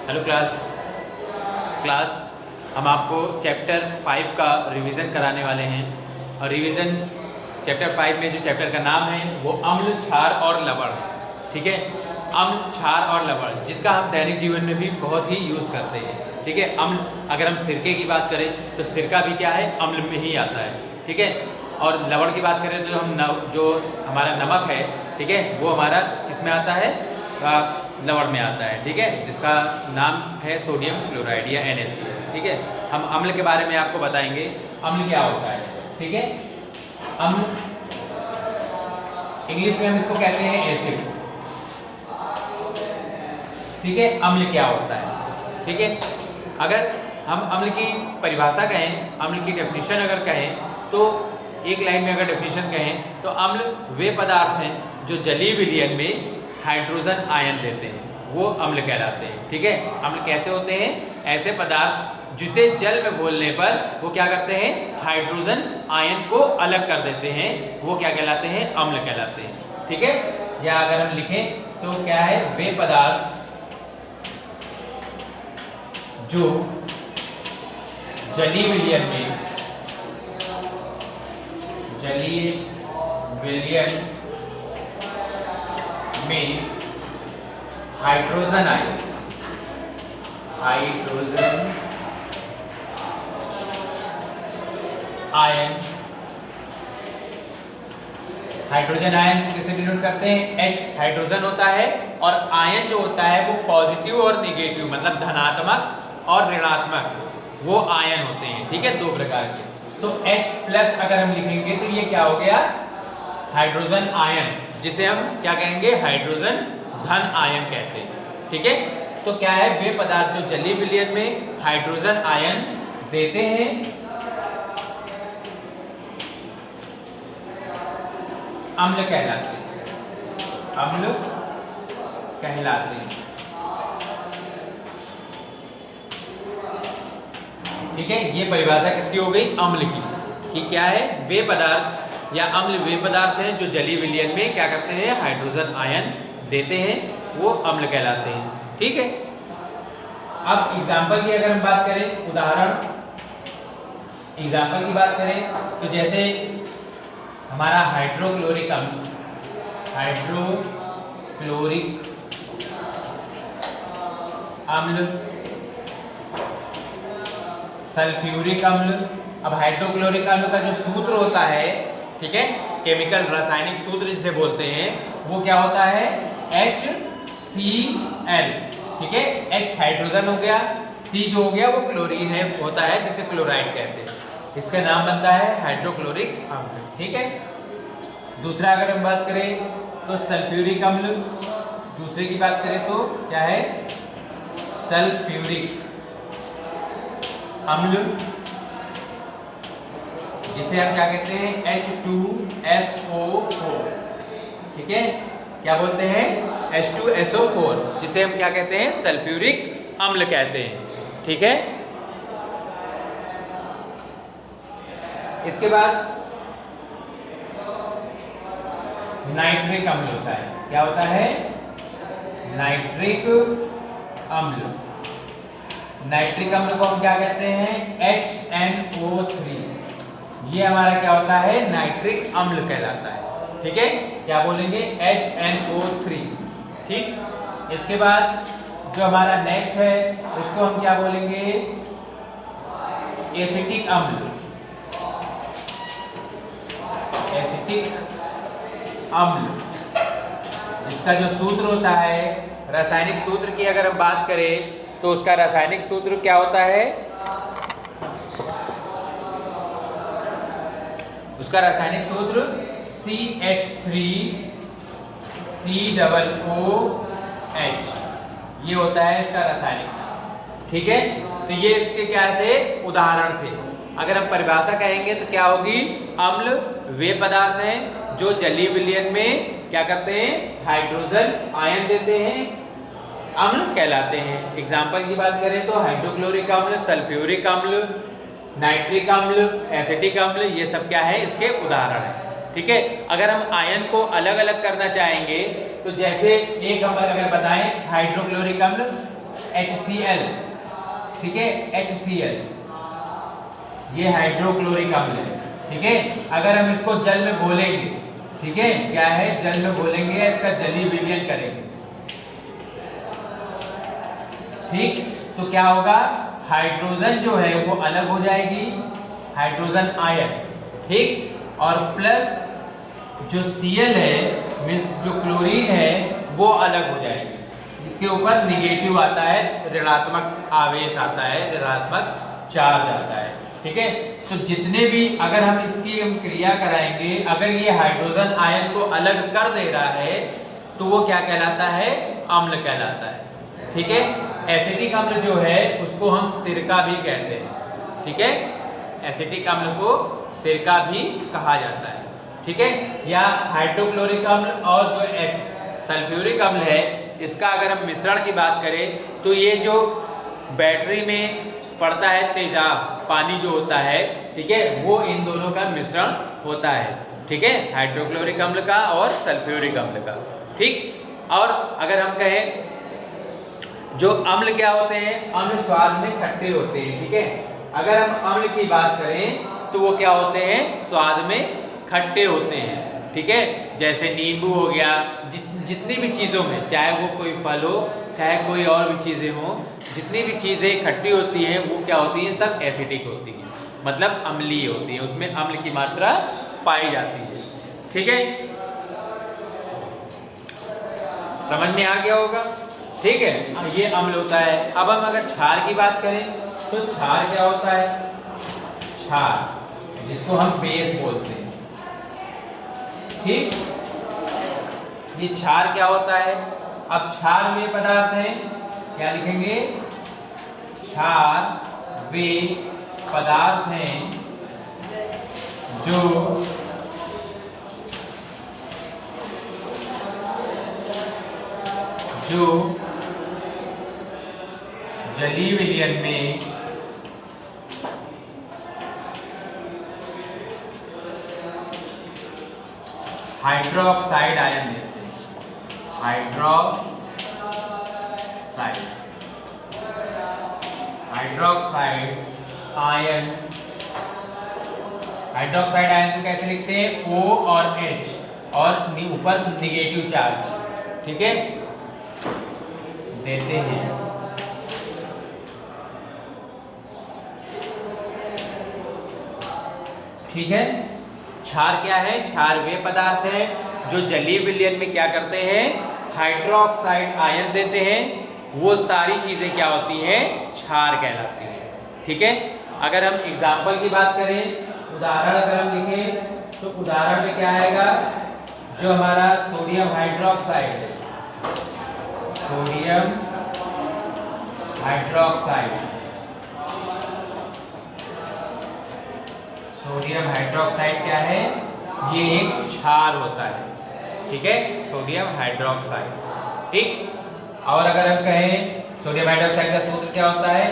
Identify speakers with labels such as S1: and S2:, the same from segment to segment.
S1: Hello class हम आपको chapter 5 का रिवीजन कराने वाले हैं। और रिवीजन चैप्टर 5 में जो चैप्टर का नाम है वो अम्ल, क्षार और लवण, ठीक है। अम्ल, क्षार और लवण, जिसका हम दैनिक जीवन में भी बहुत ही यूज़ करते हैं, ठीक है। अम्ल, अगर हम सिरके की बात करें तो सिरका भी क्या है, अम्ल में ही आता है, ठीक है। और लवण की बात करें तो जो हमारा नमक है, ठीक है, वो हमारा किस में आता है, लवण में आता है, ठीक है, जिसका नाम है सोडियम क्लोराइड या NaCl, ठीक है। हम अम्ल के बारे में आपको बताएंगे, अम्ल क्या होता है, ठीक है। अम्ल इंग्लिश में हम इसको कहते हैं एसिड, ठीक है। अम्ल क्या होता है, ठीक है। अगर हम अम्ल की परिभाषा कहें, अम्ल की डेफिनेशन अगर कहें तो एक लाइन में अगर डेफिनेशन कहें तो अम्ल वे पदार्थ हैं जो जलीय विलयन में हाइड्रोजन आयन देते हैं, वो अम्ल कहलाते हैं, ठीक है। अम्ल कैसे होते हैं, ऐसे पदार्थ जिसे जल में घोलने पर वो क्या करते हैं, हाइड्रोजन आयन को अलग कर देते हैं, वो क्या कहलाते हैं, अम्ल कहलाते हैं, ठीक है। या अगर हम लिखें तो क्या है, वे पदार्थ जो जलीय विलयन में हाइड्रोजन आयन किसे डिनोट करते हैं, H हाइड्रोजन होता है, और आयन जो होता है वो पॉजिटिव और निगेटिव, मतलब धनात्मक और ऋणात्मक, वो आयन होते हैं, ठीक है, दो प्रकार के। तो H+ अगर हम लिखेंगे तो ये क्या हो गया, हाइड्रोजन आयन, जिसे हम क्या कहेंगे, हाइड्रोजन धन आयन कहते हैं, ठीक है। तो क्या है, वे पदार्थ जो जलीय विलयन में हाइड्रोजन आयन देते हैं, अम्ल कहलाते हैं, ठीक है। ये परिभाषा किसकी हो गई, अम्ल की, कि क्या है, वे पदार्थ या अम्ल वे पदार्थ हैं जो जलीय विलयन में क्या करते हैं, हाइड्रोजन आयन देते हैं, वो अम्ल कहलाते हैं, ठीक है। अब एग्जाम्पल की अगर हम बात करें, उदाहरण एग्जाम्पल की बात करें तो जैसे हमारा हाइड्रोक्लोरिक अम्ल, सल्फ्यूरिक अम्ल। अब हाइड्रोक्लोरिक अम्ल का जो सूत्र होता है, ठीक है, केमिकल रासायनिक सूत्र जिसे बोलते हैं, वो क्या होता है, HCl, ठीक है। H हाइड्रोजन हो गया, C जो हो गया वो क्लोरीन है होता है, जिसे क्लोराइड कहते हैं, इसका नाम बनता है हाइड्रोक्लोरिक अम्ल, ठीक है। दूसरा अगर हम बात करें तो सल्फ्यूरिक अम्ल, दूसरे की बात करें तो क्या है, सल्फ्यूरिक अम्ल, जिसे हम क्या कहते हैं, H2SO4, ठीक है, क्या बोलते हैं, H2SO4, जिसे हम क्या कहते हैं, सल्फ्यूरिक अम्ल कहते हैं, ठीक है। इसके बाद नाइट्रिक अम्ल होता है, क्या होता है, नाइट्रिक अम्ल। नाइट्रिक अम्ल को हम क्या कहते हैं, HNO3, ये हमारा क्या होता है, नाइट्रिक अम्ल कहलाता है, ठीक है। क्या बोलेंगे, HNO3, ठीक। इसके बाद जो हमारा नेक्स्ट है उसको हम क्या बोलेंगे, एसिटिक अम्ल, जिसका जो सूत्र होता है, रासायनिक सूत्र की अगर हम बात करें तो उसका रासायनिक सूत्र क्या होता है, उसका रासायनिक सूत्र CH3COOH, ये होता है इसका रासायनिक नाम, ठीक है। तो ये इसके क्या थे, उदाहरण थे। अगर हम परिभाषा कहेंगे तो क्या होगी, अम्ल वे पदार्थ हैं जो जलीय विलयन में क्या करते हैं, हाइड्रोजन आयन देते हैं, अम्ल कहलाते हैं। एग्जाम्पल की बात करें तो हाइड्रोक्लोरिक अम्ल, सल्फ्यूरिक अम्ल, नाइट्रिक अम्ल, एसिटिक अम्ल, ये सब क्या है, इसके उदाहरण हैं, ठीक है। अगर हम आयन को अलग अलग करना चाहेंगे तो जैसे एक हम अगर बताएं हाइड्रोक्लोरिक अम्ल, HCl, ठीक है, HCl ये हाइड्रोक्लोरिक अम्ल है, ठीक है। अगर हम इसको जल में घोलेंगे, ठीक है, क्या है, जल में घोलेंगे, इसका जलीय विलयन करेंगे, ठीक, तो क्या होगा, हाइड्रोजन जो है वो अलग हो जाएगी, हाइड्रोजन आयन, ठीक, और प्लस जो Cl है मीन्स जो क्लोरीन है वो अलग हो जाएगी, इसके ऊपर निगेटिव आता है, ऋणात्मक आवेश आता है, ऋणात्मक चार्ज आता है, ठीक है। तो जितने भी अगर हम इसकी हम क्रिया कराएंगे, अगर ये हाइड्रोजन आयन को अलग कर दे रहा है तो वो क्या कहलाता है, अम्ल कहलाता है, ठीक है। एसिटिक अम्ल जो है उसको हम सिरका भी कहते हैं, ठीक है, एसिटिक अम्ल को सिरका भी कहा जाता है, ठीक है। या हाइड्रोक्लोरिक अम्ल और जो सल्फ्यूरिक अम्ल है, इसका अगर हम मिश्रण की बात करें तो ये जो बैटरी में पड़ता है तेजाब, पानी जो होता है, ठीक है, वो इन दोनों का मिश्रण होता है, ठीक है, हाइड्रोक्लोरिक अम्ल का और सल्फ्यूरिक अम्ल का, ठीक। और अगर हम कहें जो अम्ल क्या होते हैं, अम्ल स्वाद में खट्टे होते हैं, ठीक है। अगर हम अम्ल की बात करें तो वो क्या होते हैं, स्वाद में खट्टे होते हैं, ठीक है। जैसे नींबू हो गया, जितनी भी चीज़ों में, चाहे वो कोई फल हो, चाहे कोई और भी चीज़ें हों, जितनी भी चीज़ें खट्टी होती हैं वो क्या होती हैं, सब एसिडिक होती हैं, मतलब अम्लीय होती हैं, उसमें अम्ल की मात्रा पाई जाती है, ठीक है। समझ में आ गया होगा, ठीक है, ये अम्ल होता है। अब हम अगर क्षार की बात करें तो क्षार क्या होता है, क्षार जिसको हम बेस बोलते हैं, ठीक, ये क्षार क्या होता है। अब क्षार वे पदार्थ हैं, क्या लिखेंगे, क्षार वे पदार्थ हैं जो जलीय विलयन में हाइड्रोक्साइड आयन देते हैं, हाइड्रोक्साइड आयन तो कैसे लिखते हैं, O और H और ऊपर निगेटिव चार्ज, ठीक है, देते हैं, ठीक है। क्षार क्या है, क्षार वे पदार्थ हैं जो जलीय विलयन में क्या करते हैं, हाइड्रोक्साइड आयन देते हैं, वो सारी चीजें क्या होती हैं, क्षार कहलाती हैं, ठीक है। अगर हम एग्जाम्पल की बात करें, उदाहरण अगर हम लिखें तो उदाहरण में क्या आएगा, जो हमारा सोडियम हाइड्रोक्साइड है, सोडियम हाइड्रोक्साइड, सोडियम हाइड्रोक्साइड क्या है, ये एक क्षार होता है, ठीक है, सोडियम हाइड्रोक्साइड, ठीक। और अगर हम कहें सोडियम हाइड्रोक्साइड का सूत्र क्या होता है,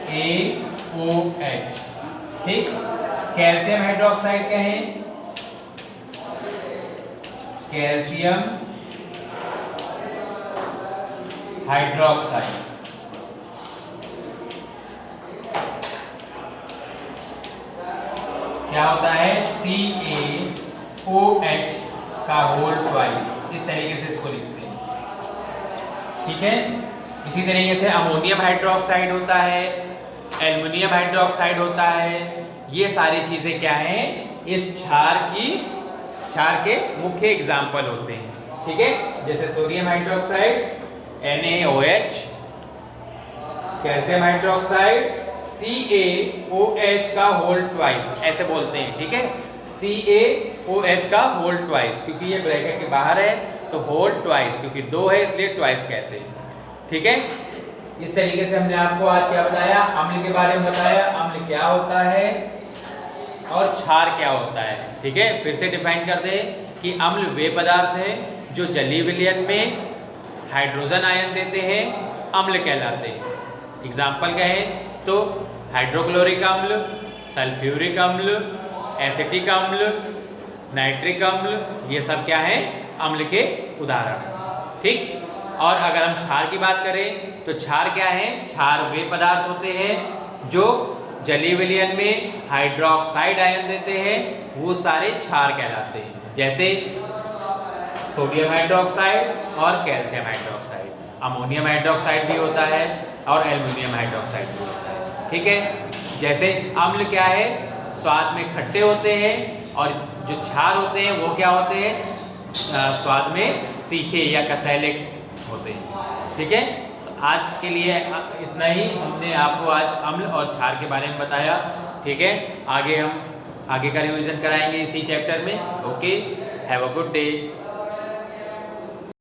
S1: NaOH, ठीक। कैल्शियम हाइड्रोक्साइड कहें, कैल्शियम हाइड्रोक्साइड, क्या होता है, CaOH का होल ट्वाइस, इस तरीके से इसको लिखते हैं, ठीक है। इसी तरीके से अमोनियम हाइड्रोक्साइड होता है, एल्युमिनियम हाइड्रोक्साइड होता है, ये सारी चीजें क्या हैं, इस क्षार के मुख्य एग्जाम्पल होते हैं, ठीक है। जैसे sodium hydroxide NaOH, calcium hydroxide CaOH का होल ट्वाइस, ऐसे बोलते हैं, ठीक है, CaOH का होल ट्वाइस, क्योंकि ये ब्रैकेट के बाहर है तो होल ट्वाइस, क्योंकि दो है इसलिए ट्वाइस कहते हैं, ठीक है। इस तरीके से हमने आपको आज क्या बताया, अम्ल के बारे में बताया, अम्ल क्या होता है और क्षार क्या होता है, ठीक है। फिर से डिफाइन कर दे कि अम्ल वे पदार्थ हैं जो जलीय विलयन में हाइड्रोजन आयन देते हैं, अम्ल कहलाते हैं। एग्जाम्पल कहें तो हाइड्रोक्लोरिक अम्ल, सल्फ्यूरिक अम्ल, एसिटिक अम्ल, नाइट्रिक अम्ल, ये सब क्या है, अम्ल के उदाहरण, ठीक। और अगर हम क्षार की बात करें तो क्षार क्या है? क्षार वे पदार्थ होते हैं जो जलीय विलयन में हाइड्रोक्साइड आयन देते हैं, वो सारे क्षार कहलाते हैं, जैसे सोडियम हाइड्रोक्साइड और कैल्शियम हाइड्रोक्साइड। अमोनियम हाइड्रोक्साइड भी होता है और एल्युमिनियम हाइड्रोक्साइड भी होता है। ठीक है, जैसे अम्ल क्या है? स्वाद में खट्टे होते हैं, और जो क्षार होते हैं वो क्या होते हैं? स्वाद में तीखे या कसैले होते हैं। ठीक है, आज के लिए इतना ही। हमने आपको आज अम्ल और क्षार के बारे में बताया। ठीक है, आगे हम आगे का रिवीजन कराएंगे इसी चैप्टर में। Okay, have a good day.